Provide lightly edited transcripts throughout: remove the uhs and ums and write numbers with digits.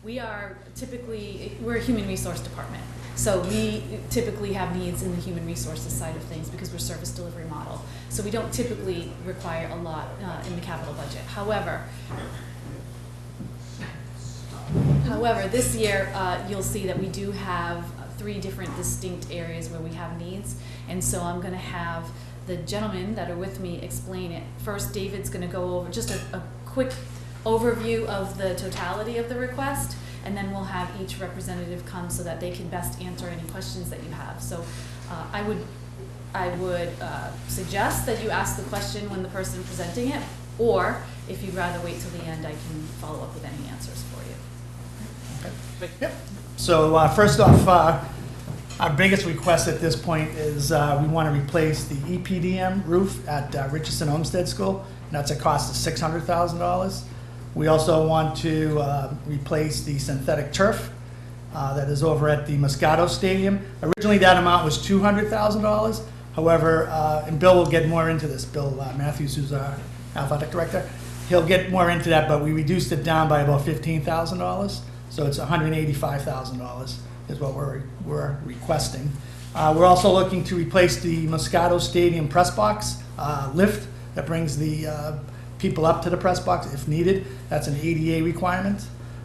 We are typically, we're a human resource department. So we typically have needs in the human resources side of things because we're a service delivery model. So we don't typically require a lot in the capital budget. However, this year you'll see that we do have 3 different distinct areas where we have needs. And so I'm going to have the gentlemen that are with me explain it. First, David's going to go over just a quick overview of the totality of the request, and then we'll have each representative come so that they can best answer any questions that you have. So I would suggest that you ask the question when the person presenting it, or if you'd rather wait till the end, I can follow up with any answers for you. Okay. Yep. So first off, our biggest request at this point is we want to replace the EPDM roof at Richardson Olmsted School, and that's a cost of $600,000. We also want to replace the synthetic turf that is over at the Moscato Stadium. Originally that amount was $200,000. However, and Bill will get more into this, Bill Matthews, who's our athletic director, he'll get more into that, but we reduced it down by about $15,000. So it's $185,000 is what we're requesting. We're also looking to replace the Moscato Stadium press box lift that brings the people up to the press box if needed. That's an ADA requirement.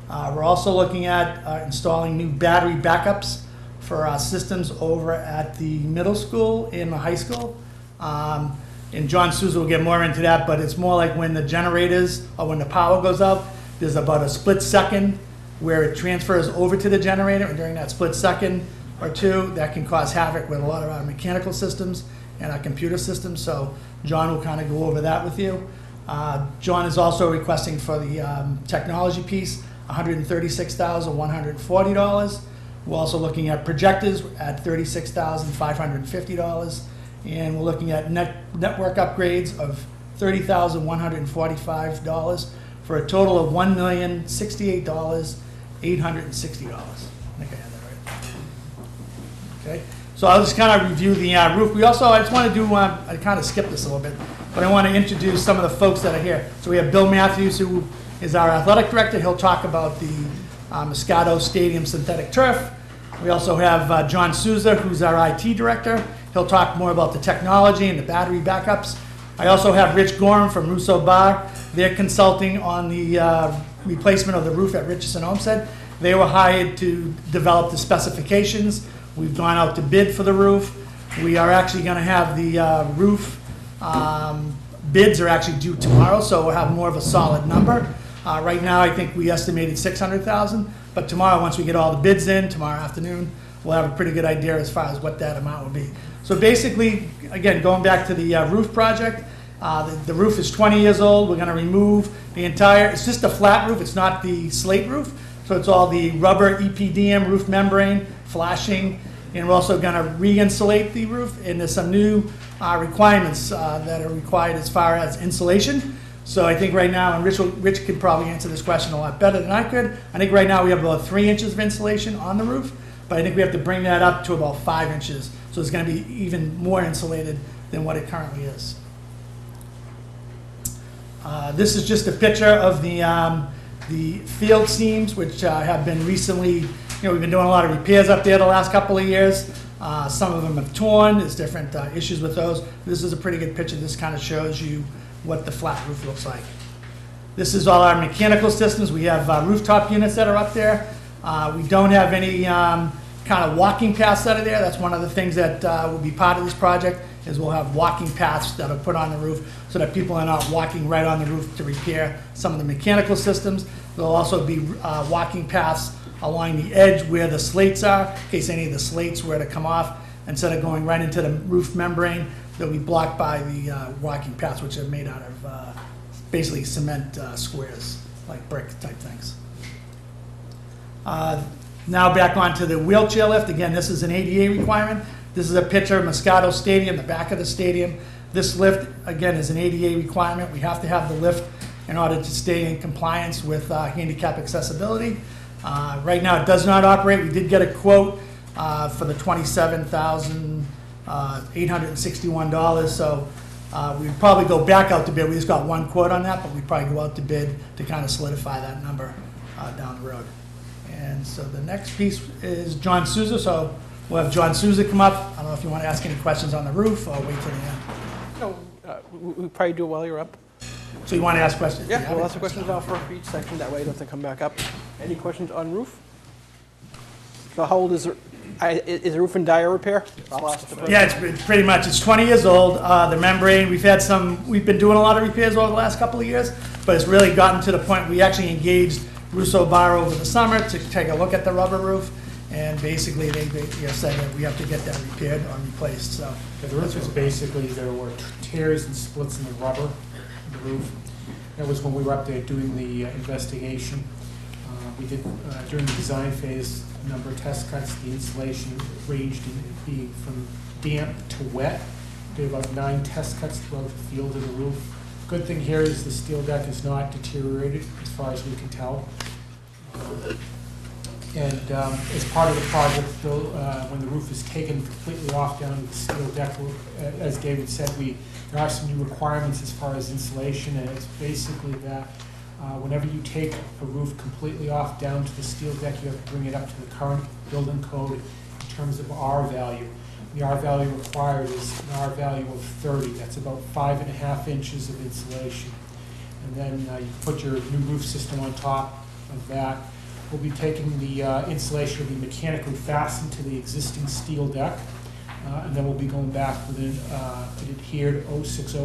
We're also looking at installing new battery backups for our systems over at the middle school and the high school. And John Souza will get more into that, but it's more like when the generators or when the power goes out, there's about a split second where it transfers over to the generator, and during that split second or two, that can cause havoc with a lot of our mechanical systems and our computer systems. So John will kind of go over that with you. John is also requesting for the technology piece, $136,140. We're also looking at projectors at $36,550. And we're looking at network upgrades of $30,145 for a total of $1,068,860. I think I had that right. Okay, so I'll just kind of review the roof. I just want to do, I kind of skipped this a little bit, but I want to introduce some of the folks that are here. So we have Bill Matthews, who is our athletic director. He'll talk about the Moscato Stadium synthetic turf. We also have John Souza, who's our IT director. He'll talk more about the technology and the battery backups. I also have Rich Gorham from Russo Bar. They're consulting on the replacement of the roof at Richardson Olmsted. They were hired to develop the specifications. We've gone out to bid for the roof. We are actually going to have the roof bids are actually due tomorrow, so we'll have more of a solid number. Right now, I think we estimated $600,000, but tomorrow, once we get all the bids in, tomorrow afternoon, we'll have a pretty good idea as far as what that amount will be. So basically, again, going back to the roof project, the roof is 20 years old. We're going to remove the entire, it's just a flat roof, it's not the slate roof, so it's all the rubber EPDM roof membrane, flashing, and we're also going to re-insulate the roof, and there's some new requirements that are required as far as insulation. So I think right now, and Rich could probably answer this question a lot better than I could, I think right now we have about 3 inches of insulation on the roof, but I think we have to bring that up to about 5 inches, so it's going to be even more insulated than what it currently is. This is just a picture of the field seams, which have been recently, we've been doing a lot of repairs up there the last couple of years. Some of them have torn. There's different issues with those. This is a pretty good picture. This kind of shows you what the flat roof looks like. This is all our mechanical systems. We have rooftop units that are up there. We don't have any kind of walking paths that are there. That's one of the things that will be part of this project, is we'll have walking paths that are put on the roof so that people are not walking right on the roof to repair some of the mechanical systems. There'll also be walking paths along the edge where the slates are, in case any of the slates were to come off. Instead of going right into the roof membrane, they'll be blocked by the walking paths, which are made out of basically cement squares, like brick type things. Now back onto the wheelchair lift. Again, this is an ADA requirement. This is a picture of Moscato Stadium, the back of the stadium. This lift, again, is an ADA requirement. We have to have the lift in order to stay in compliance with handicap accessibility. Right now, it does not operate. We did get a quote for the $27,861. So we'd probably go back out to bid. We just got one quote on that, but we'd probably go out to bid to kind of solidify that number down the road. And so the next piece is John Souza, so we'll have John Souza come up. I don't know if you want to ask any questions on the roof or wait till the end. No, we probably do it while you're up. So you want to ask questions? Yeah, we'll ask the questions now for each section, that way you don't have to come back up. Any questions on roof? So how old is the roof in dire repair? I'll ask the Yeah, it's pretty much, it's 20 years old. The membrane, we've been doing a lot of repairs over the last couple of years, but it's really gotten to the point, we actually engaged Russo Bar over the summer to take a look at the rubber roof, and basically they said that we have to get that repaired or replaced, so. Yeah, the roof is basically, there were tears and splits in the rubber of the roof. That was when we were up there doing the investigation. We did, during the design phase, a number of test cuts. The insulation ranged in being from damp to wet. We did about 9 test cuts throughout the field of the roof. Good thing here is the steel deck is not deteriorated as far as we can tell. And as part of the project, when the roof is taken completely off down to the steel deck, as David said, there are some new requirements as far as insulation, and it's basically that whenever you take a roof completely off down to the steel deck, you have to bring it up to the current building code in terms of R value. The R value required is an R value of 30. That's about 5.5 inches of insulation. And then you put your new roof system on top of that. We'll be taking the insulation, will be mechanically fastened to the existing steel deck, and then we'll be going back with an adhered 060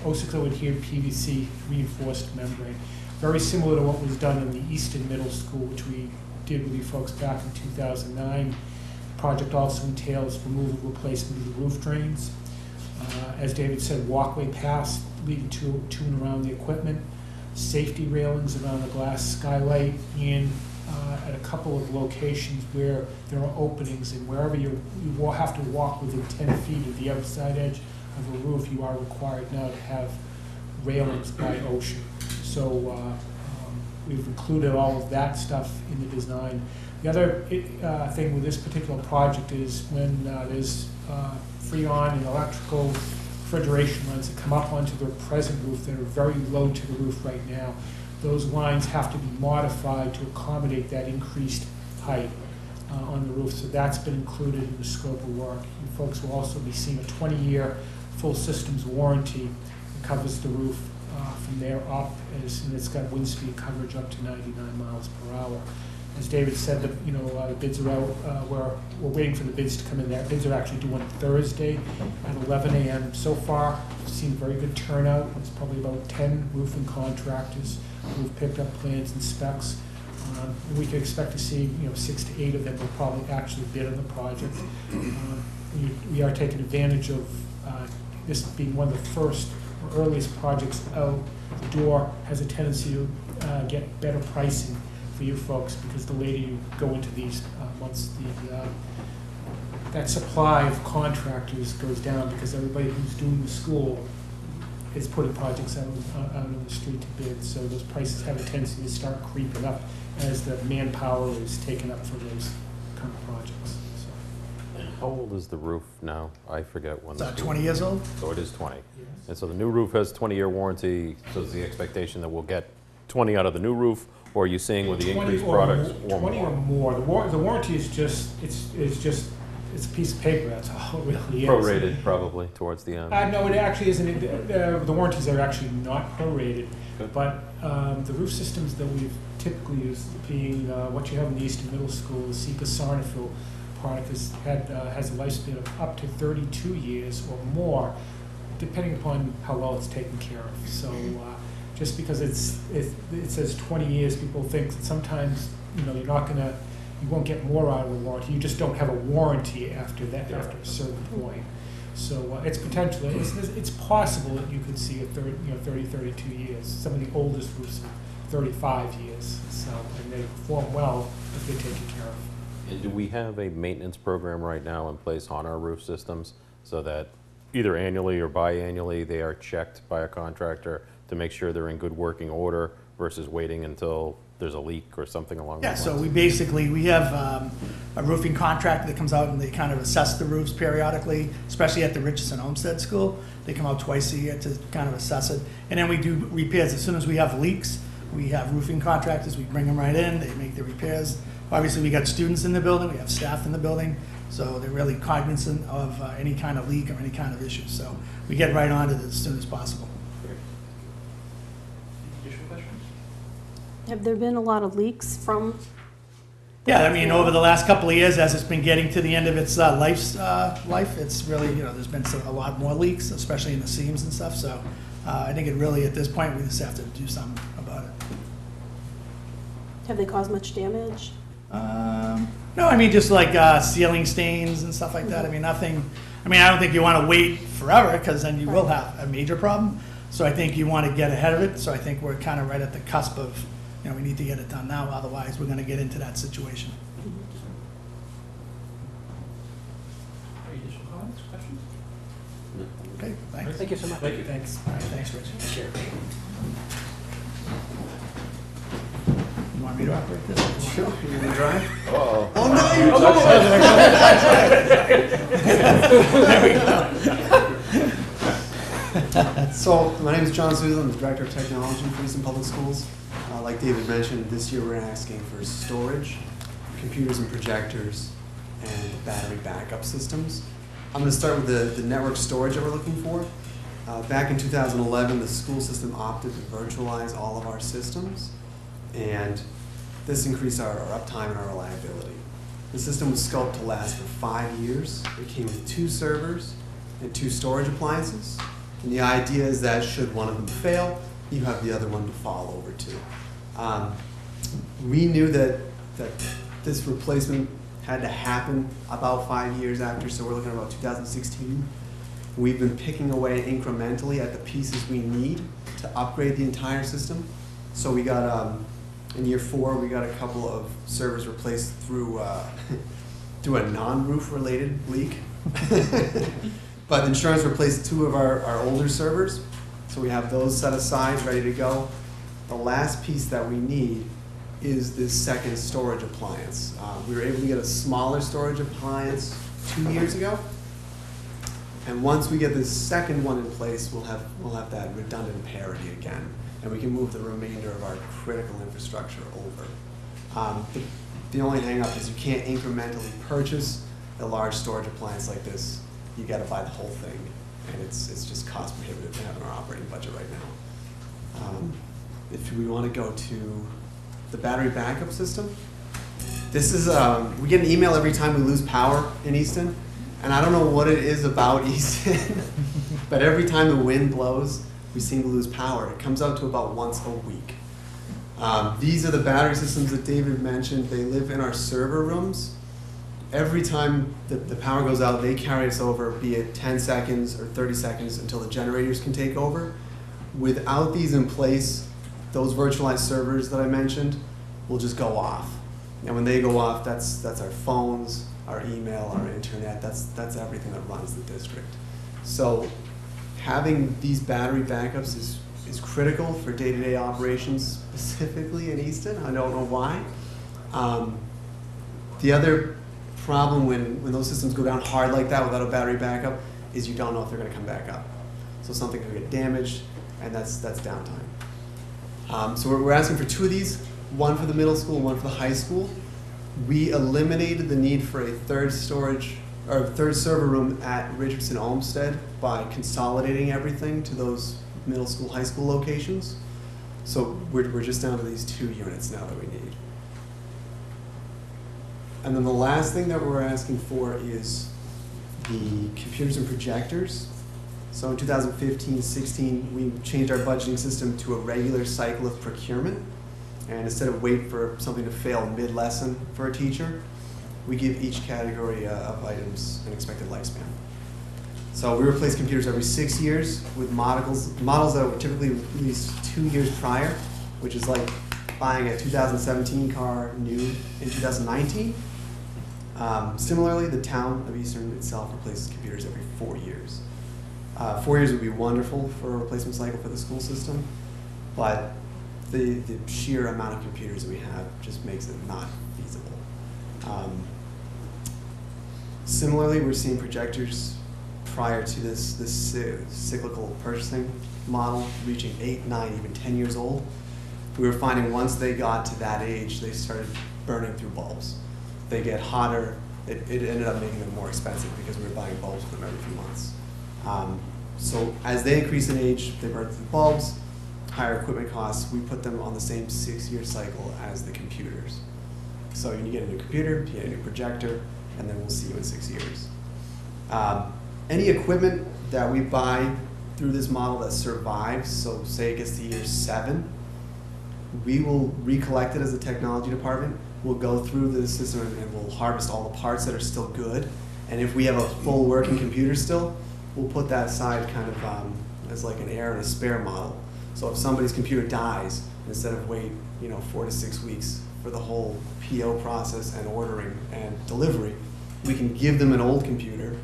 adhered PVC reinforced membrane. Very similar to what was done in the Easton Middle School, which we did with you folks back in 2009. The project also entails removal, replacement of the roof drains. As David said, walkway paths leading to and around the equipment, safety railings around the glass skylight, and at a couple of locations where there are openings, and wherever you will have to walk within 10 feet of the outside edge of a roof, you are required now to have railings by ocean. So we've included all of that stuff in the design. The other thing with this particular project is when there's freon and electrical refrigeration lines that come up onto the present roof that are very low to the roof right now, those lines have to be modified to accommodate that increased height on the roof. So that's been included in the scope of work. You folks will also be seeing a 20-year full systems warranty that covers the roof from there up, and it's got wind speed coverage up to 99 miles per hour. As David said, the bids are out. We're waiting for the bids to come in. The bids are actually due on Thursday at 11 a.m. So far, we've seen very good turnout. It's probably about 10 roofing contractors who've picked up plans and specs. We can expect to see 6 to 8 of them will probably actually bid on the project. We are taking advantage of this being one of the first or earliest projects out the door. Has a tendency to get better pricing for you folks, because the later you go into these months, that supply of contractors goes down, because everybody who's doing the school is putting projects out on the street to bid. So those prices have a tendency to start creeping up as the manpower is taken up for those kind of projects. So. How old is the roof now? I forget when. It's 20 years old. So it is 20. Yes. And so the new roof has 20-year warranty, so is the expectation that we'll get 20 out of the new roof? Or are you seeing with the increased products or 20 or more? The warranty is just it's a piece of paper. That's all it really is. prorated probably towards the end. No, it actually isn't. The warranties are actually not prorated. Good. But the roof systems that we've typically used, being what you have in the Easton Middle School, the CPC product has a lifespan of up to 32 years or more, depending upon how well it's taken care of. So. Just because it says 20 years, people think that sometimes you won't get more out of the warranty. You just don't have a warranty after that, after a certain point. So it's potentially, it's possible that you could see a 30, 32 years. Some of the oldest roofs are 35 years. So, and they perform well if they're taken care of. And do we have a maintenance program right now in place on our roof systems so that either annually or biannually they are checked by a contractor to make sure they're in good working order versus waiting until there's a leak or something along those lines? Yeah, so we have a roofing contractor that comes out and they kind of assess the roofs periodically, especially at the Richardson Homestead School. They come out twice a year to kind of assess it. And then we do repairs. As soon as we have leaks, We have roofing contractors, we bring them right in, they make the repairs. Obviously, we got students in the building, we have staff in the building, so they're really cognizant of any kind of leak or any kind of issue. So we get right on it as soon as possible. Additional questions? Have there been a lot of leaks from? Yeah, I mean, over the last couple of years, as it's been getting to the end of its life, it's really, there's been a lot more leaks, especially in the seams and stuff. So I think it really, at this point, we just have to do something about it. Have they caused much damage? No, I mean, just like ceiling stains and stuff like that. I mean, nothing, I don't think you want to wait forever, because then you will have a major problem. So I think you want to get ahead of it. So I think we're kind of right at the cusp of, we need to get it done now, otherwise we're going to get into that situation. Any additional comments, questions? Okay, thanks. Thank you so much. Thank you. Thanks. All right, thanks, Rich. Sure. You want me to operate this? Sure, you're gonna drive? Oh. Oh, no, you don't! So, my name is John Souza, I'm the Director of Technology for Easton Public Schools. Like David mentioned, this year we're asking for storage, computers and projectors, and battery backup systems. I'm going to start with the network storage that we're looking for. Back in 2011, the school system opted to virtualize all of our systems, and this increased our uptime and our reliability. The system was scoped to last for 5 years. It came with 2 servers and 2 storage appliances, and the idea is that should one of them fail, you have the other one to fall over to. We knew that this replacement had to happen about 5 years after, so we're looking at about 2016. We've been picking away incrementally at the pieces we need to upgrade the entire system. So we got, in year 4, we got a couple of servers replaced through through a non-roof related leak. But insurance replaced 2 of our older servers, so we have those set aside, ready to go. The last piece that we need is this second storage appliance. We were able to get a smaller storage appliance 2 years ago. And once we get this second one in place, we'll have that redundant parity again. And we can move the remainder of our critical infrastructure over. The only hang up is you can't incrementally purchase a large storage appliance like this. You gotta buy the whole thing. And it's just cost prohibitive to have in our operating budget right now. If we want to go to the battery backup system, this is, we get an email every time we lose power in Easton, and I don't know what it is about Easton, but every time the wind blows, we seem to lose power. It comes out to about once a week. These are the battery systems that David mentioned. They live in our server rooms. Every time the power goes out, they carry us over, be it 10 seconds or 30 seconds until the generators can take over. Without these in place, those virtualized servers that I mentioned will just go off. And when they go off, that's our phones, our email, our internet, that's everything that runs the district. So having these battery backups is critical for day-to-day operations, specifically in Easton. I don't know why. The other problem when those systems go down hard like that without a battery backup is you don't know if they're going to come back up. So something could get damaged, and that's downtime. So we're asking for 2 of these, one for the middle school and one for the high school. We eliminated the need for a third server room at Richardson Olmsted by consolidating everything to those middle school, high school locations. So we're just down to these 2 units now that we need. And then the last thing that we're asking for is the computers and projectors. So in 2015-16, we changed our budgeting system to a regular cycle of procurement. And instead of wait for something to fail mid-lesson for a teacher, we give each category of items an expected lifespan. So we replace computers every 6 years with models that were typically released 2 years prior, which is like buying a 2017 car new in 2019. Similarly, the town of Easton itself replaces computers every 4 years. 4 years would be wonderful for a replacement cycle for the school system, but the sheer amount of computers that we have just makes it not feasible. Similarly, we're seeing projectors prior to this cyclical purchasing model reaching 8, 9, even 10 years old. we were finding once they got to that age, they started burning through bulbs. They get hotter. It ended up making them more expensive because we were buying bulbs for them every few months. So as they increase in age, they burn through bulbs, higher equipment costs. We put them on the same 6-year cycle as the computers. So you get a new computer, you get a new projector, and then we'll see you in 6 years. Any equipment that we buy through this model that survives, so say it gets to year 7, we will recollect it as a technology department. We'll go through the system and we'll harvest all the parts that are still good. And if we have a full working computer still, we'll put that aside kind of as like an air and a spare model. So if somebody's computer dies, instead of wait 4 to 6 weeks for the whole PO process and ordering and delivery, we can give them an old computer,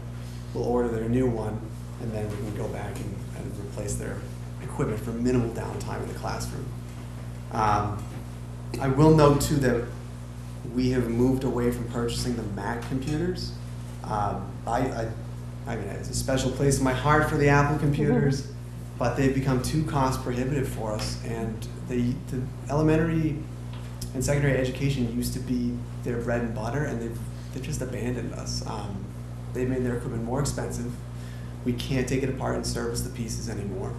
we'll order their new one, and then we can go back and replace their equipment for minimal downtime in the classroom. I will note too that we have moved away from purchasing the Mac computers. I mean, it's a special place in my heart for the Apple computers, but they've become too cost prohibitive for us. And the elementary and secondary education used to be their bread and butter, and they've just abandoned us. They've made their equipment more expensive. We can't take it apart and service the pieces anymore.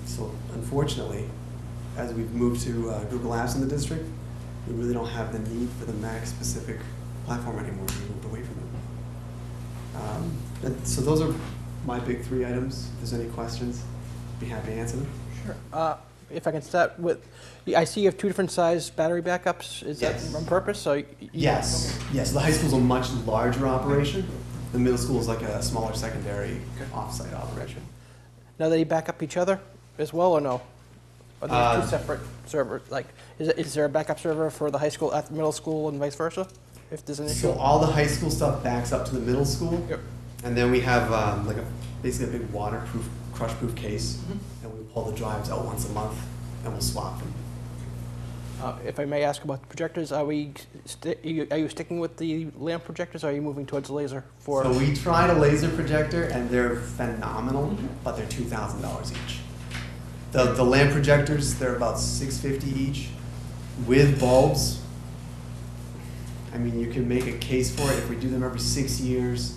So unfortunately, as we've moved to Google Apps in the district, we really don't have the need for the Mac-specific platform anymore. We moved away from it. So those are my big 3 items. If there's any questions, I'd be happy to answer them. Sure. If I can start with, I see you have 2 different size battery backups. Is Yes. that on purpose? So Yes. Yes. The high school's a much larger operation. The middle school is like a smaller secondary off-site operation. Now they back up each other as well, or no? Are they 2 separate servers? Like, is there a backup server for the high school at the middle school and vice versa? If there's an issue. So all the high school stuff backs up to the middle school. Yep. And then we have basically a big waterproof, crush-proof case, and we pull the drives out once a month, and we'll swap them. If I may ask about the projectors, are you sticking with the lamp projectors, or are you moving towards laser? For So we tried a laser projector, and they're phenomenal, but they're $2,000 each. The lamp projectors, they're about $650 each, with bulbs. I mean, you can make a case for it. If we do them every 6 years,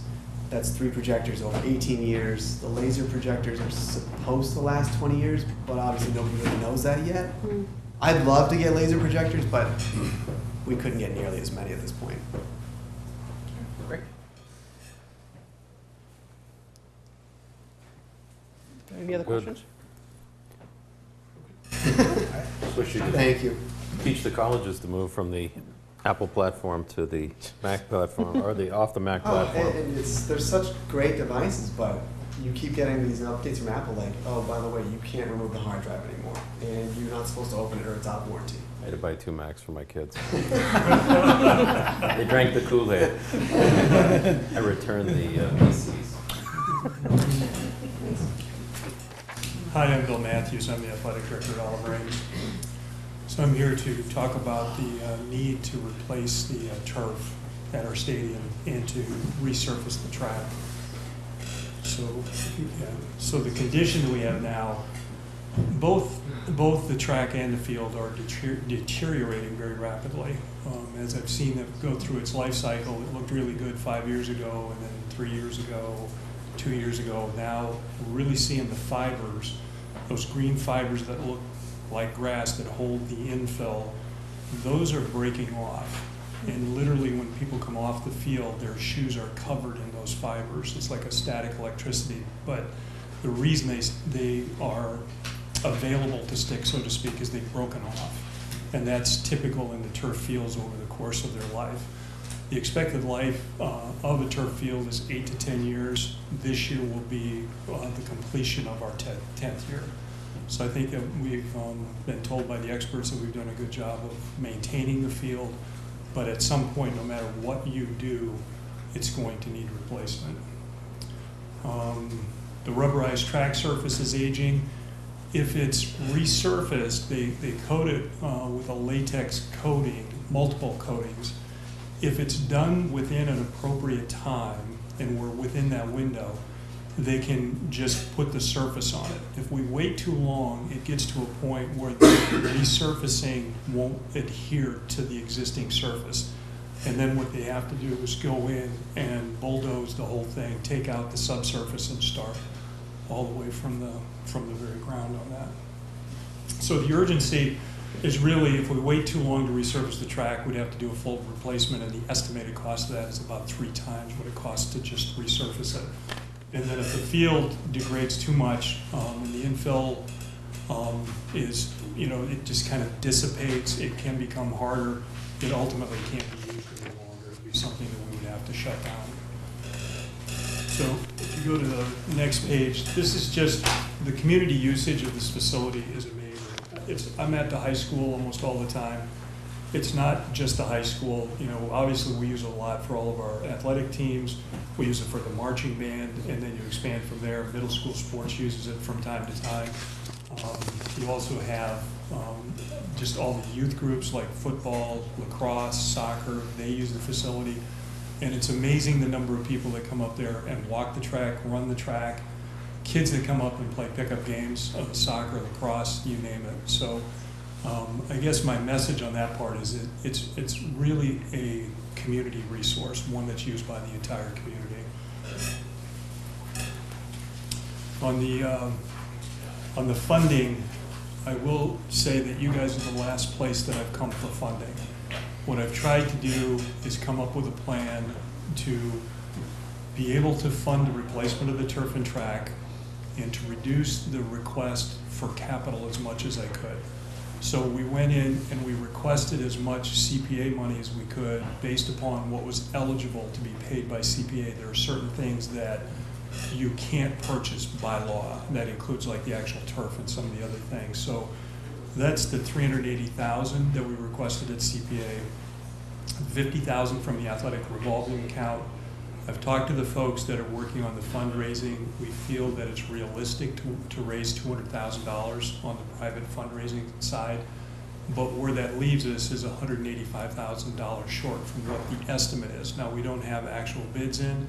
that's 3 projectors over 18 years. The laser projectors are supposed to last 20 years, but obviously nobody really knows that yet. I'd love to get laser projectors, but we couldn't get nearly as many at this point. Great. Any other Good. questions? Wish you could Thank you. teach the colleges to move from the Apple platform to the Mac platform, or off the Mac platform. And they're such great devices, but you keep getting these updates from Apple like, oh, by the way, you can't remove the hard drive anymore, and you're not supposed to open it or it's out of warranty. I had to buy 2 Macs for my kids. They drank the Kool-Aid. I returned the PCs. Hi, I'm Bill Matthews. I'm the athletic director at Olive Range. So I'm here to talk about the need to replace the turf at our stadium and to resurface the track. So the condition that we have now, both the track and the field are deteriorating very rapidly. As I've seen it go through its life cycle, it looked really good 5 years ago, and then 3 years ago, 2 years ago. Now we're really seeing the fibers, those green fibers that look like grass that hold the infill, those are breaking off. And literally when people come off the field, their shoes are covered in those fibers. It's like a static electricity. But the reason they are available to stick, so to speak, is they've broken off. And that's typical in the turf fields over the course of their life. The expected life of a turf field is 8 to 10 years. This year will be the completion of our 10th year. So I think that we've been told by the experts that we've done a good job of maintaining the field, but at some point, no matter what you do, it's going to need replacement. The rubberized track surface is aging. If it's resurfaced, they coat it with a latex coating, multiple coatings. If it's done within an appropriate time, and we're within that window, they can just put the surface on it. If we wait too long, it gets to a point where the resurfacing won't adhere to the existing surface. And then what they have to do is go in and bulldoze the whole thing, take out the subsurface and start all the way from the very ground on that. So the urgency is really, if we wait too long to resurface the track, we'd have to do a full replacement, and the estimated cost of that is about 3 times what it costs to just resurface it. And then if the field degrades too much, and the infill is, it just kind of dissipates, it can become harder, it ultimately can't be used any longer. It'd be something that we would have to shut down. So if you go to the next page, this is just the community usage of this facility is amazing. I'm at the high school almost all the time. It's not just the high school. Obviously we use it a lot for all of our athletic teams. We use it for the marching band, and then you expand from there. Middle school sports uses it from time to time. You also have just all the youth groups like football, lacrosse, soccer. They use the facility. And it's amazing the number of people that come up there and walk the track, run the track, kids that come up and play pickup games of soccer, lacrosse, you name it. So I guess my message on that part is it's really a community resource, one that's used by the entire community. On the funding, I will say that you guys are the last place that I've come for funding. What I've tried to do is come up with a plan to be able to fund the replacement of the turf and track and to reduce the request for capital as much as I could. So we went in and we requested as much CPA money as we could based upon what was eligible to be paid by CPA. There are certain things that you can't purchase by law. That includes like the actual turf and some of the other things. So that's the $380,000 that we requested at CPA, $50,000 from the athletic revolving account. I've talked to the folks that are working on the fundraising. We feel that it's realistic to raise $200,000 on the private fundraising side, but where that leaves us is $185,000 short from what the estimate is. Now, we don't have actual bids in,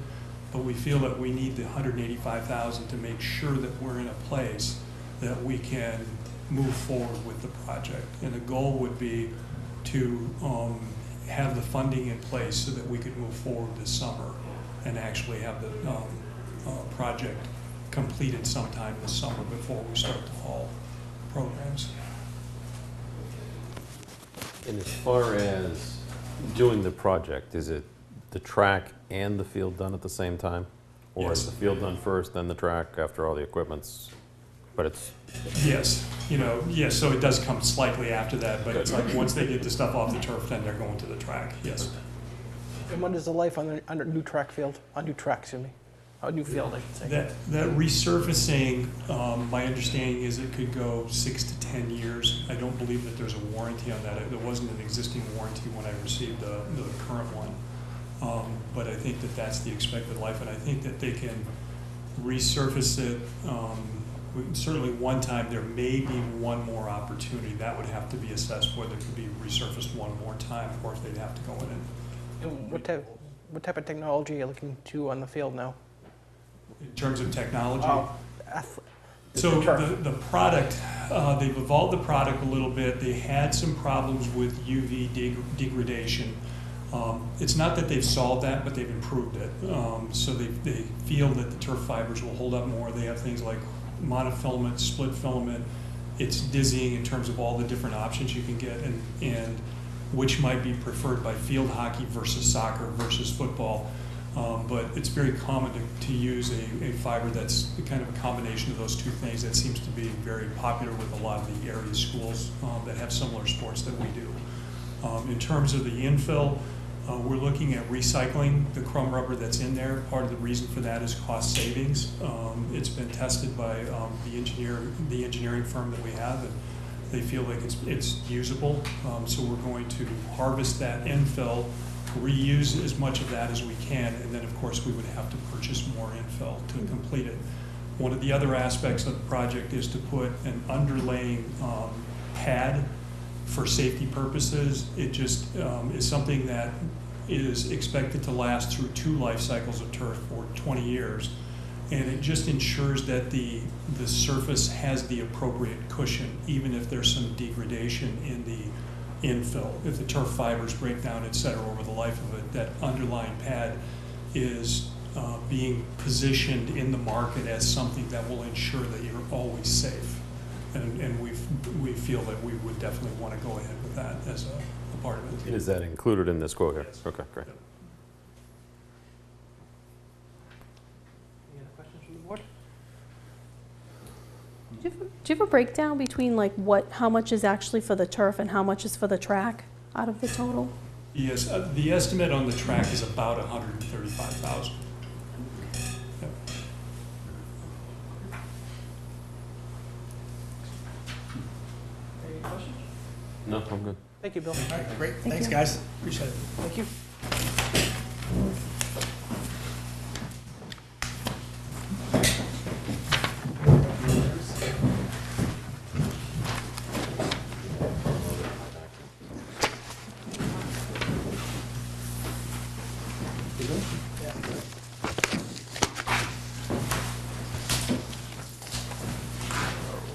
but we feel that we need the $185,000 to make sure that we're in a place that we can move forward with the project. And the goal would be to have the funding in place so that we could move forward this summer and actually have the project completed sometime this summer before we start the fall programs. And as far as doing the project, is it the track and the field done at the same time? Or Yes. is the field done first, then the track after all the equipment's, but it's... Yes, yes, so it does come slightly after that, but it's like once they get the stuff off the turf, then they're going to the track, yes. And what is the life on a new track field? A new track, excuse me. A new field, I should say. That resurfacing, my understanding is it could go 6 to 10 years. I don't believe that there's a warranty on that. There wasn't an existing warranty when I received the current one. But I think that that's the expected life, and I think that they can resurface it. Certainly one time there may be one more opportunity. That would have to be assessed whether it could be resurfaced one more time or if they'd have to go in and... And what type of technology are you looking to on the field now? In terms of technology? So turf. the product, they've evolved the product a little bit. They had some problems with UV degradation. It's not that they've solved that, but they've improved it. So they feel that the turf fibers will hold up more. They have things like monofilament, split filament. It's dizzying in terms of all the different options you can get and which might be preferred by field hockey versus soccer versus football. But it's very common to use a fiber that's kind of a combination of those two things. That seems to be very popular with a lot of the area schools that have similar sports that we do. In terms of the infill, we're looking at recycling the chrome rubber that's in there. Part of the reason for that is cost savings. It's been tested by the engineering firm that we have, and they feel like it's usable. So we're going to harvest that infill, reuse as much of that as we can, and then of course we would have to purchase more infill to complete it. One of the other aspects of the project is to put an underlaying pad for safety purposes. It just is something that is expected to last through 2 life cycles of turf for 20 years. And it just ensures that the surface has the appropriate cushion, even if there's some degradation in the infill. If the turf fibers break down, et cetera, over the life of it, that underlying pad is being positioned in the market as something that will ensure that you're always safe. And we feel that we would definitely want to go ahead with that as a part of it. Is that included in this quote here? Yes. Okay, great. Any other questions from the board? Do you have a breakdown between like how much is actually for the turf and how much is for the track out of the total? Yes, the estimate on the track is about 135,000. Yep. Any questions? No, I'm good. Thank you, Bill. All right, great. Thank Thanks, you. guys. Appreciate it. Thank you.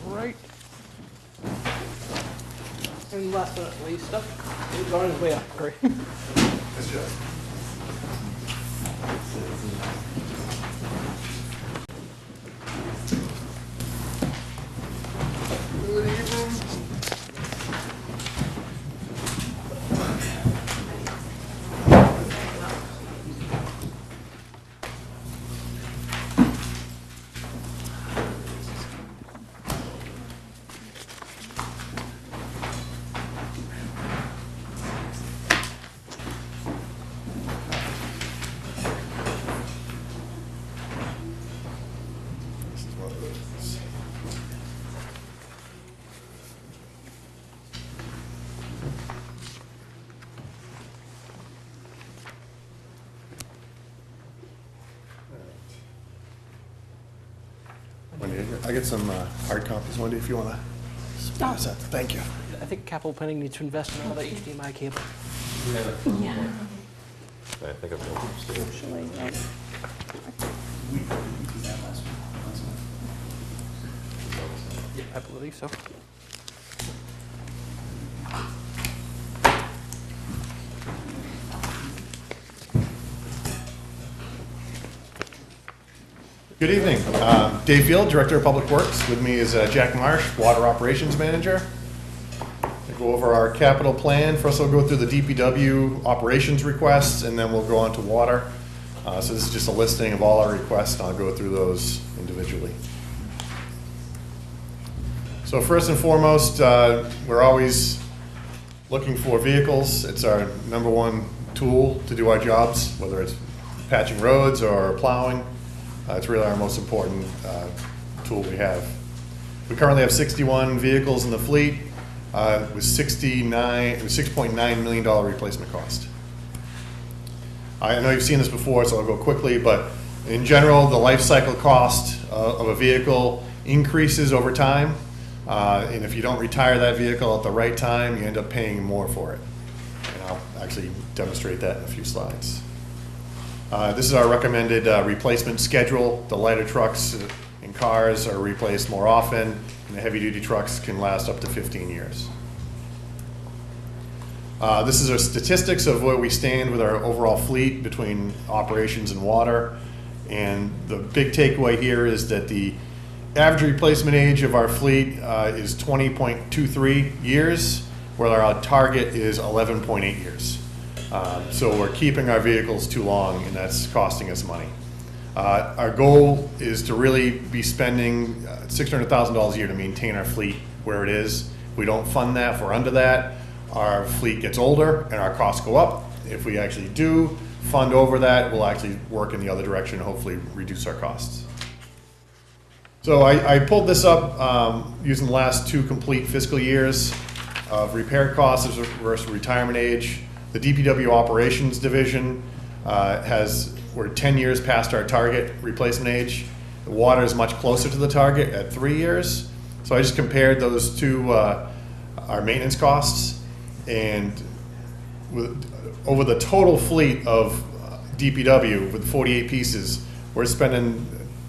Right. And last but not least, he's on his way up. Great. Wendy, I get some hard copies, Wendy, if you want to. Thank you. I think capital planning needs to invest in another HDMI cable. Yeah. I think I've got upstairs. Yeah, I believe so. Good evening. Dave Field, Director of Public Works. With me is Jack Marsh, Water Operations Manager. We'll go over our capital plan. First, we'll go through the DPW operations requests, and then we'll go on to water. So this is just a listing of all our requests, and I'll go through those individually. So first and foremost, we're always looking for vehicles. It's our number one tool to do our jobs, whether it's patching roads or plowing. It's really our most important tool we have. We currently have 61 vehicles in the fleet with $6.9 million replacement cost. I know you've seen this before, so I'll go quickly, but in general, the life cycle cost of a vehicle increases over time. And if you don't retire that vehicle at the right time, you end up paying more for it. And I'll actually demonstrate that in a few slides. This is our recommended replacement schedule. The lighter trucks and cars are replaced more often, and the heavy-duty trucks can last up to 15 years. This is our statistics of where we stand with our overall fleet between operations and water. And the big takeaway here is that the average replacement age of our fleet is 20.23 years, where our target is 11.8 years. So we're keeping our vehicles too long, and that's costing us money. Our goal is to really be spending $600,000 a year to maintain our fleet where it is. If we don't fund that, if we're under that, our fleet gets older and our costs go up. If we actually do fund over that, we'll actually work in the other direction and hopefully reduce our costs. So I pulled this up using the last 2 complete fiscal years of repair costs versus retirement age. The DPW operations division we're 10 years past our target replacement age. The water is much closer to the target at 3 years. So I just compared those two, our maintenance costs, and over the total fleet of DPW with 48 pieces, we're spending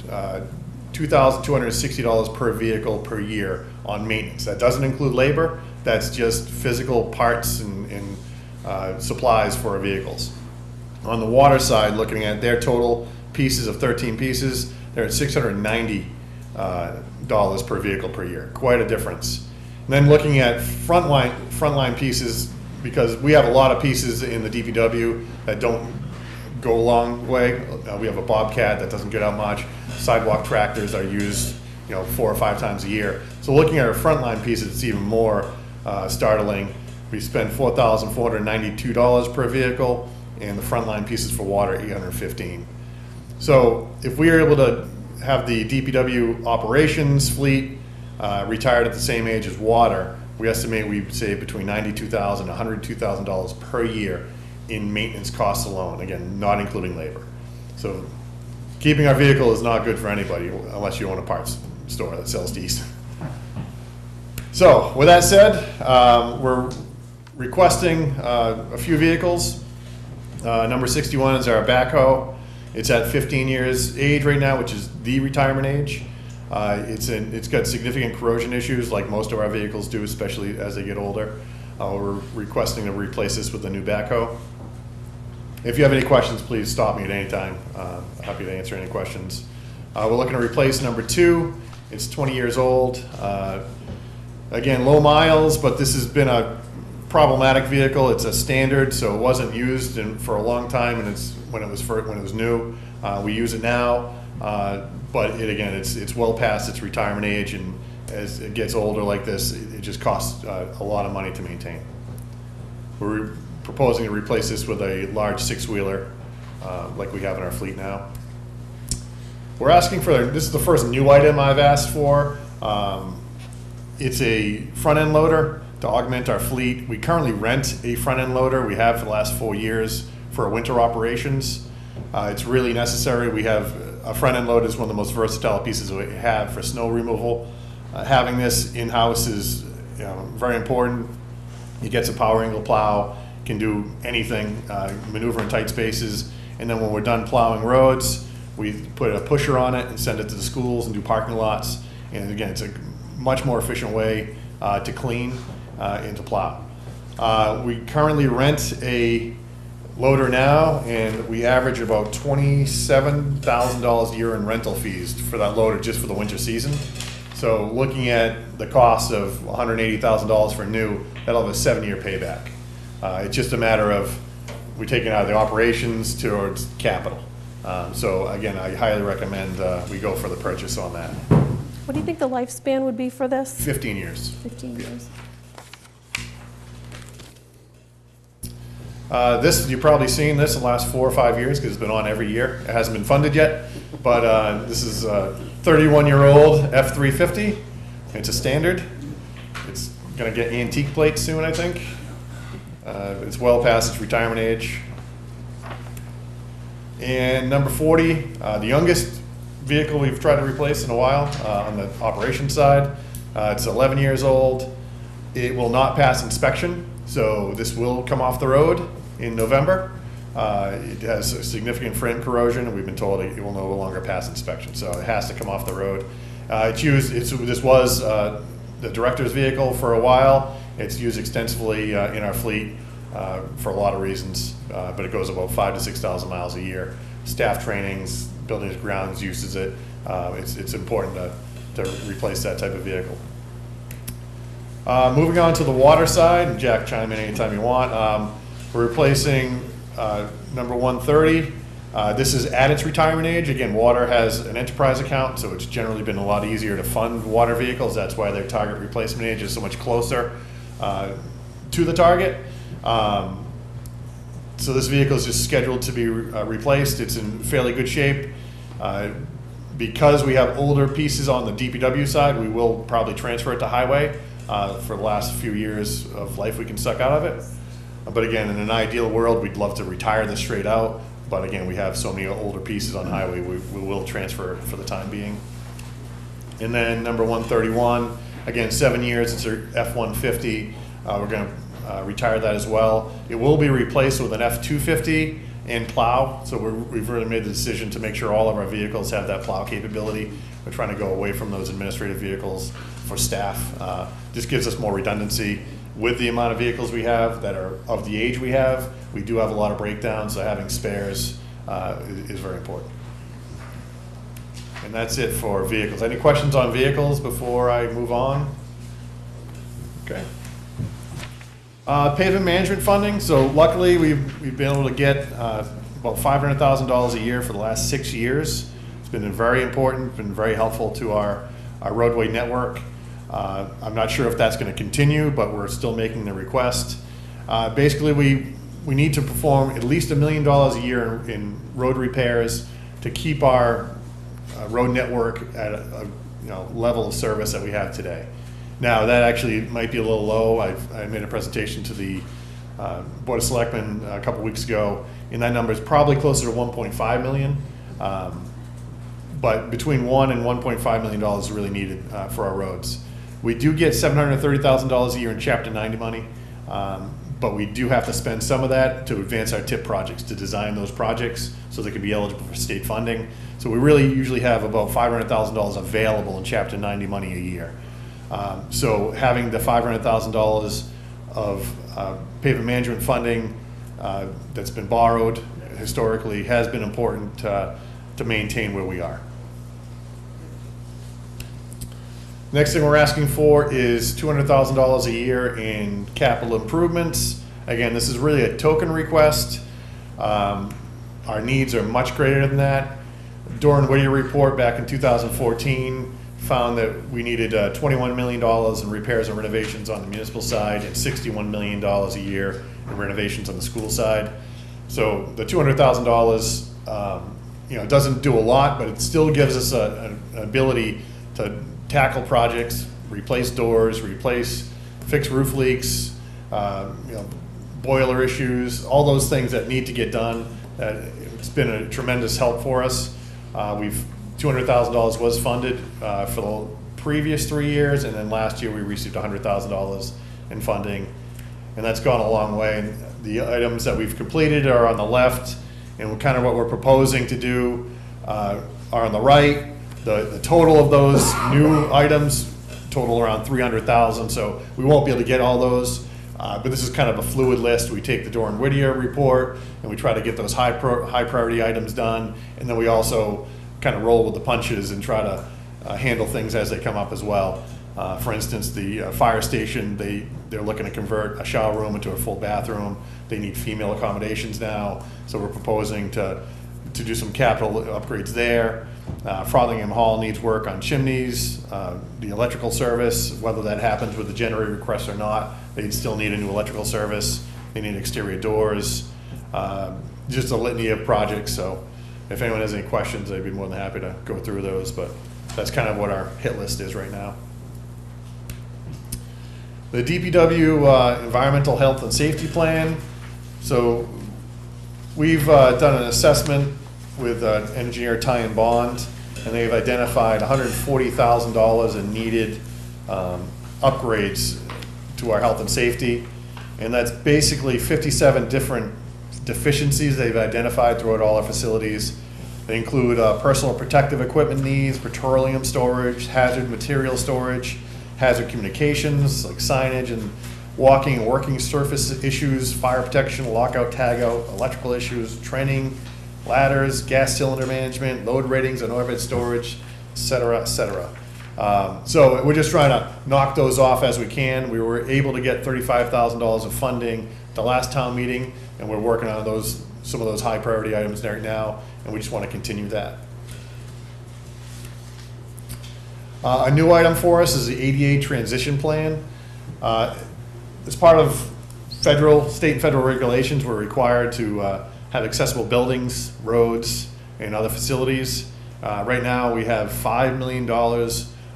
$2,260 per vehicle per year on maintenance. That doesn't include labor. That's just physical parts and supplies for our vehicles. On the water side, looking at their total pieces of 13 pieces, they're at $690 per vehicle per year. Quite a difference. And then looking at frontline pieces, because we have a lot of pieces in the DPW that don't go a long way. We have a Bobcat that doesn't get out much. Sidewalk tractors are used, 4 or 5 times a year. So looking at our frontline pieces, it's even more startling. We spend $4,492 per vehicle, and the frontline pieces for water, $815. So if we are able to have the DPW operations fleet retired at the same age as water, we estimate we save between $92,000 and $102,000 per year in maintenance costs alone, again, not including labor. So keeping our vehicle is not good for anybody unless you own a parts store that sells to Easton. So with that said, we're requesting a few vehicles. Number 61 is our backhoe. It's at 15 years age right now, which is the retirement age. It's got significant corrosion issues like most of our vehicles do, especially as they get older. We're requesting to replace this with a new backhoe. If you have any questions, please stop me at any time. I'm happy to answer any questions. We're looking to replace number 2. It's 20 years old. Again, low miles, but this has been a problematic vehicle. It's a standard, so it wasn't used for a long time, and when it was new. We use it now, but it's well past its retirement age, and as it gets older like this, it just costs a lot of money to maintain. We're proposing to replace this with a large 6-wheeler like we have in our fleet now. We're asking for, this is the first new item I've asked for. It's a front end loader to augment our fleet. We currently rent a front end loader. We have for the last 4 years for our winter operations. It's really necessary. We have a front end loader is one of the most versatile pieces we have for snow removal. Having this in-house is very important. It gets a power angle plow, can do anything, maneuver in tight spaces, and then when we're done plowing roads, we put a pusher on it and send it to the schools and do parking lots. And again, it's a much more efficient way to clean and to plow. We currently rent a loader now, and we average about $27,000 a year in rental fees for that loader just for the winter season. So looking at the cost of $180,000 for new, that'll have a 7-year payback. It's just a matter of we take it out of the operations towards capital. So again, I highly recommend we go for the purchase on that. What do you think the lifespan would be for this? 15 years. 15 years. This, you've probably seen this in the last 4 or 5 years because it's been on every year. It hasn't been funded yet, but this is a 31-year-old F-350. It's a standard. It's going to get antique plates soon, I think. It's well past its retirement age. And number 40, the youngest vehicle we've tried to replace in a while on the operations side. It's 11 years old. It will not pass inspection, so this will come off the road in November. It has a significant frame corrosion, and we've been told it will no longer pass inspection, so it has to come off the road. This was the director's vehicle for a while. It's used extensively in our fleet for a lot of reasons, but it goes about 5,000 to 6,000 miles a year. Staff trainings, buildings, grounds uses it. It's important to replace that type of vehicle. Moving on to the water side, and Jack, chime in anytime you want. We're replacing number 130. This is at its retirement age. Again, water has an enterprise account, so it's generally been a lot easier to fund water vehicles. That's why their target replacement age is so much closer to the target. So this vehicle is just scheduled to be replaced. It's in fairly good shape. Because we have older pieces on the DPW side, we will probably transfer it to highway for the last few years of life we can suck out of it. But again, in an ideal world, we'd love to retire this straight out. But again, we have so many older pieces on highway, we will transfer it for the time being. And then number 131, again, 7 years, it's our F-150. We're going to retire that as well. It will be replaced with an F-250. and plow. So we've really made the decision to make sure all of our vehicles have that plow capability. We're trying to go away from those administrative vehicles for staff. Just gives us more redundancy with the amount of vehicles we have that are of the age we have. We do have a lot of breakdowns, so having spares is very important. And that's it for vehicles. Any questions on vehicles before I move on? Okay. Pavement management funding. So luckily we've been able to get about $500,000 a year for the last 6 years. It's been very important, been very helpful to our roadway network. I'm not sure if that's going to continue, but we're still making the request. Basically, we need to perform at least $1 million a year in road repairs to keep our road network at a level of service that we have today. Now, that actually might be a little low. I made a presentation to the Board of Selectmen a couple weeks ago, and that number is probably closer to 1.5 million. But between $1 and $1.5 million is really needed for our roads. We do get $730,000 a year in Chapter 90 money, but we do have to spend some of that to advance our TIP projects, to design those projects so they can be eligible for state funding. So we really usually have about $500,000 available in Chapter 90 money a year. So having the $500,000 of pavement management funding that's been borrowed historically has been important to maintain where we are. Next thing we're asking for is $200,000 a year in capital improvements. Again, this is really a token request. Our needs are much greater than that. Doran Whittier report back in 2014 found that we needed $21 million in repairs and renovations on the municipal side and $61 million a year in renovations on the school side. So the $200,000 doesn't do a lot, but it still gives us an ability to tackle projects, replace doors, fix roof leaks, boiler issues, all those things that need to get done. It's been a tremendous help for us. $200,000 was funded for the previous 3 years, and then last year we received $100,000 in funding, and that's gone a long way. And the items that we've completed are on the left, and kind of what we're proposing to do are on the right. The total of those new items total around 300,000, so we won't be able to get all those, but this is kind of a fluid list. We take the Doran Whittier report and we try to get those high priority items done, and then we also kind of roll with the punches and try to handle things as they come up as well. For instance, the fire station, they're looking to convert a shower room into a full bathroom. They need female accommodations now, so we're proposing to do some capital upgrades there. Frothingham Hall needs work on chimneys, the electrical service, whether that happens with the generator request or not, they'd still need a new electrical service. They need exterior doors, just a litany of projects. So if anyone has any questions, I'd be more than happy to go through those, but that's kind of what our hit list is right now. The DPW Environmental Health and Safety Plan. So we've done an assessment with engineer Ty and Bond, and they've identified $140,000 in needed upgrades to our health and safety, and that's basically 57 different deficiencies they've identified throughout all our facilities. They include personal protective equipment needs, petroleum storage, hazard material storage, hazard communications like signage and walking and working surface issues, fire protection, lockout, tagout, electrical issues, training, ladders, gas cylinder management, load ratings and overhead storage, et cetera, et cetera. So we're just trying to knock those off as we can. We were able to get $35,000 of funding at the last town meeting, and we're working on some of those high priority items right now, and we just want to continue that. A new item for us is the ADA transition plan. As part of state and federal regulations, we're required to have accessible buildings, roads, and other facilities. Right now, we have $5 million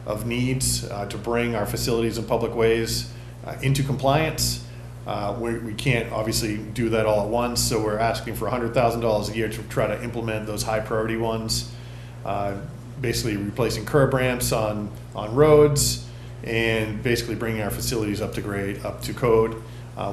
of needs to bring our facilities and public ways into compliance. We can't obviously do that all at once, so we're asking for $100,000 a year to try to implement those high priority ones. Basically replacing curb ramps on roads and basically bringing our facilities up to grade, up to code.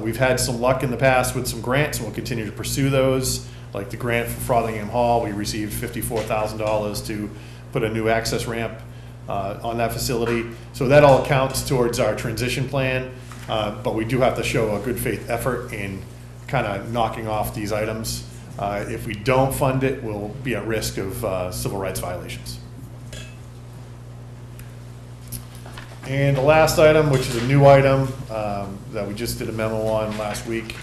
We've had some luck in the past with some grants, and we'll continue to pursue those. like the grant for Frothingham Hall, we received $54,000 to put a new access ramp on that facility. So that all counts towards our transition plan, but we do have to show a good faith effort in kind of knocking off these items. If we don't fund it, we'll be at risk of civil rights violations. And the last item, which is a new item that we just did a memo on last week,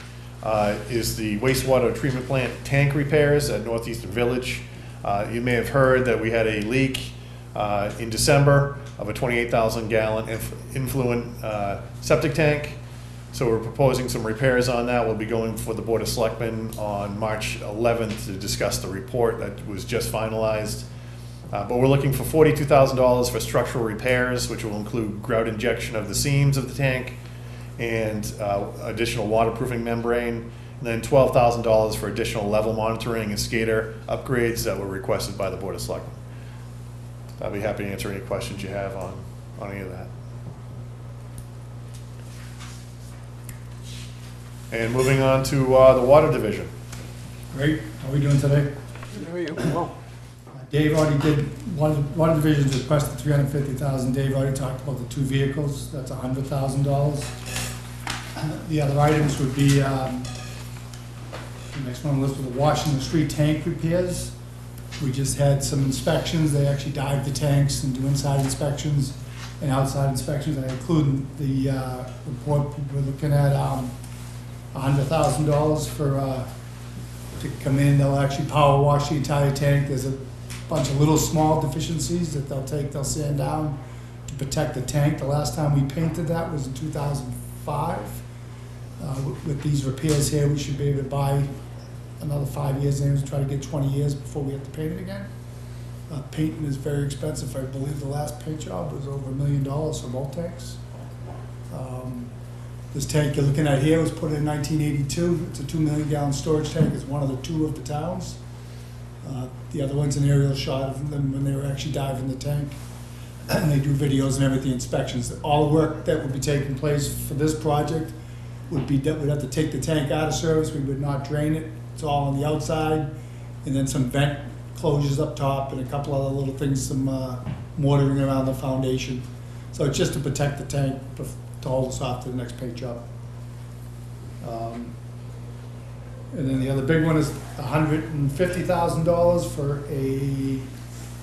is the wastewater treatment plant tank repairs at Northeastern Village. You may have heard that we had a leak in December of a 28,000 gallon influent septic tank. So we're proposing some repairs on that. We'll be going for the Board of Selectmen on March 11th to discuss the report that was just finalized. But we're looking for $42,000 for structural repairs, which will include grout injection of the seams of the tank and additional waterproofing membrane, and then $12,000 for additional level monitoring and skater upgrades that were requested by the Board of Selectmen. I'll be happy to answer any questions you have on any of that. And moving on to the Water Division. Great, how are we doing today? How are you? Well, Dave already did, one division's requested $350,000. Dave already talked about the two vehicles, that's $100,000. The other items would be, the next one on the list was the washing the street tank repairs. We just had some inspections. They actually dive the tanks and do inside inspections and outside inspections. And including the report, we're looking at $100,000 for to come in. They'll actually power wash the entire tank. There's a bunch of little small deficiencies that they'll sand down to protect the tank. The last time we painted that was in 2005. With these repairs here, we should be able to buy another 5 years in and try to get 20 years before we have to paint it again. Painting is very expensive. I believe the last paint job was over $1 million for both tanks. This tank you're looking at here was put in 1982. It's a 2 million gallon storage tank. It's one of the two of the towns. The other one's an aerial shot of them when they were actually diving the tank. And they do videos and everything, inspections. All the work that would be taking place for this project would be that we'd have to take the tank out of service. We would not drain it. It's all on the outside. And then some vent closures up top and a couple other little things, some mortaring around the foundation. So it's just to protect the tank to hold us off to the next paint job. And then the other big one is $150,000 for a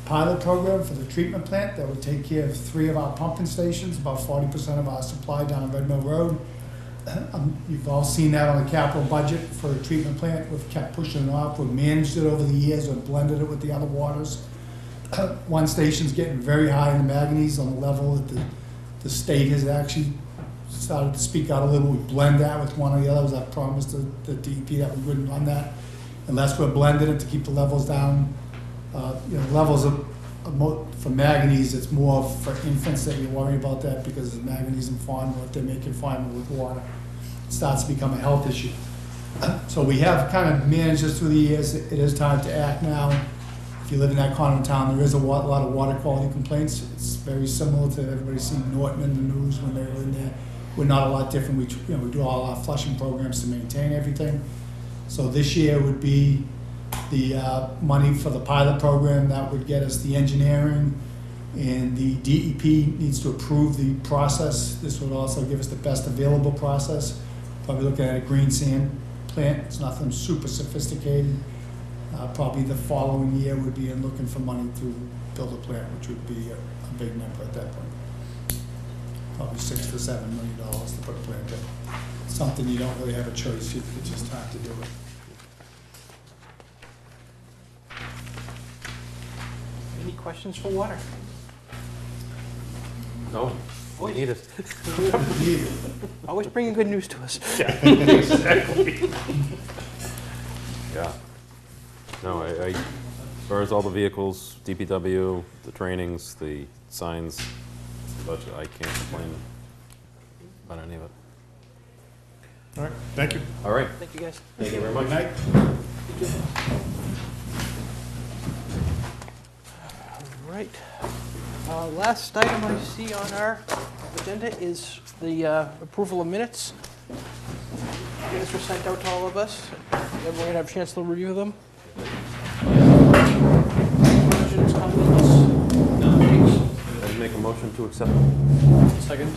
pilot program for the treatment plant that would take care of 3 of our pumping stations, about 40% of our supply down Red Mill Road. You've all seen that on the capital budget for a treatment plant. We've kept pushing it off. We've managed it over the years. We've blended it with the other waters. One station's getting very high in the manganese on the level that the state has actually started to speak out a little. We blend that with one of the others. I promised the DEP that we wouldn't run that unless we're blending it to keep the levels down. Levels for manganese, it's more for infants that you worry about that because of manganese and formula. If they make it formula with water, it starts to become a health issue. So we have kind of managed this through the years. It is time to act now. If you live in that corner of town, there is a lot of water quality complaints. It's very similar to everybody's seen Norton in the news when they were in there. We're not a lot different. We do all our flushing programs to maintain everything. So this year would be the money for the pilot program. That would get us the engineering, and the DEP needs to approve the process. This would also give us the best available process. Probably looking at a green sand plant. It's nothing super sophisticated. Probably the following year would be in looking for money to build a plant, which would be a big number at that point. Probably $6 to $7 million to put a plant in. Something you don't really have a choice. You just have to do it. any questions for water? No, we need it. Always bringing good news to us. Yeah, exactly. Yeah. No, as far as all the vehicles, DPW, the trainings, the signs, the budget, I can't complain about any of it. All right, thank you. All right. Thank you, guys. Thank you very much. Good night. All right. Last item I see on our agenda is the approval of minutes. Minutes were sent out to all of us. Everyone have a chance to review them? Questions, comments? I'd make a motion to accept. Second.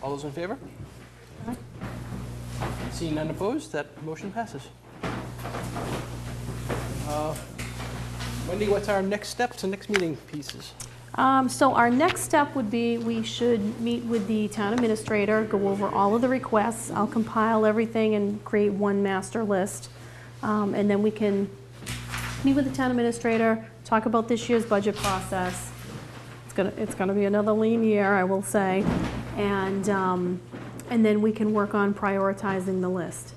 All those in favor? Seeing none opposed, that motion passes. Wendy, what's our next steps and next meeting pieces? So our next step would be, we should meet with the town administrator, go over all of the requests. I'll compile everything and create one master list. And then we can meet with the town administrator, talk about this year's budget process. It's gonna be another lean year, I will say. And then we can work on prioritizing the list.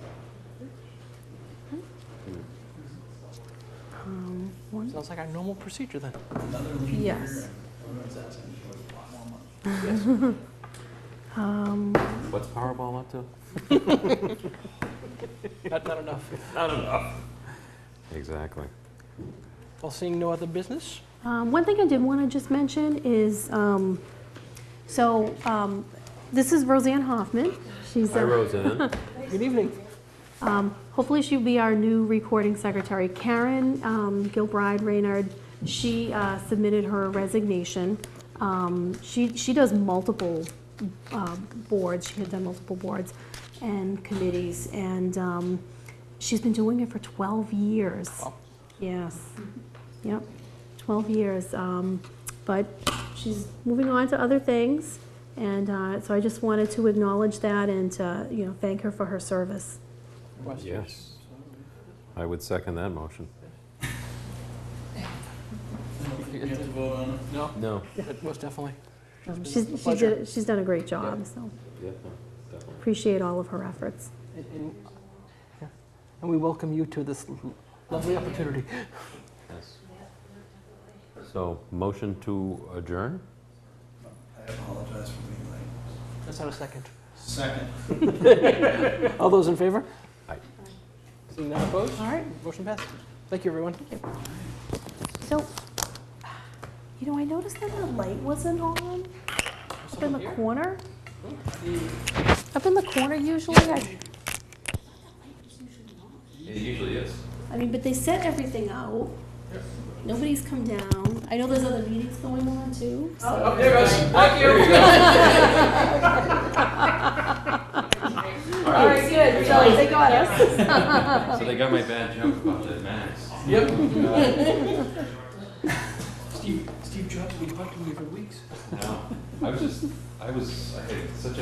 Sounds like our normal procedure then. Yes. What's Powerball up to? Not enough. Not enough. Exactly. Well, seeing no other business? One thing I did want to just mention is, this is Roseanne Hoffman. She's Hi, Roseanne. Good evening. hopefully she'll be our new recording secretary. Karen Gilbride Raynard, she submitted her resignation. She does multiple boards. She had done multiple boards and committees, and she's been doing it for 12 years. Wow. Yes. Yep. 12 years. But she's moving on to other things, and so I just wanted to acknowledge that and to, thank her for her service. Yes. I would second that motion. No? No. Most definitely. She's done a great job, so Yeah, definitely. appreciate all of her efforts. And we welcome you to this lovely opportunity. Yes. So, motion to adjourn? I apologize for being late. Let's have a second. Second. All those in favor? Aye. Seeing none opposed? All right. Motion passed. Thank you, everyone. So, I noticed that the light wasn't on up in the corner. Up in the corner usually. It usually is. But they set everything out. Nobody's come down. I know there's other meetings going on too. So. Oh, there goes. Thank you. All right, good. So they got us. So they got my bad joke about the max. Yep. Steve Jobs has been talking to me for weeks. No, I had such a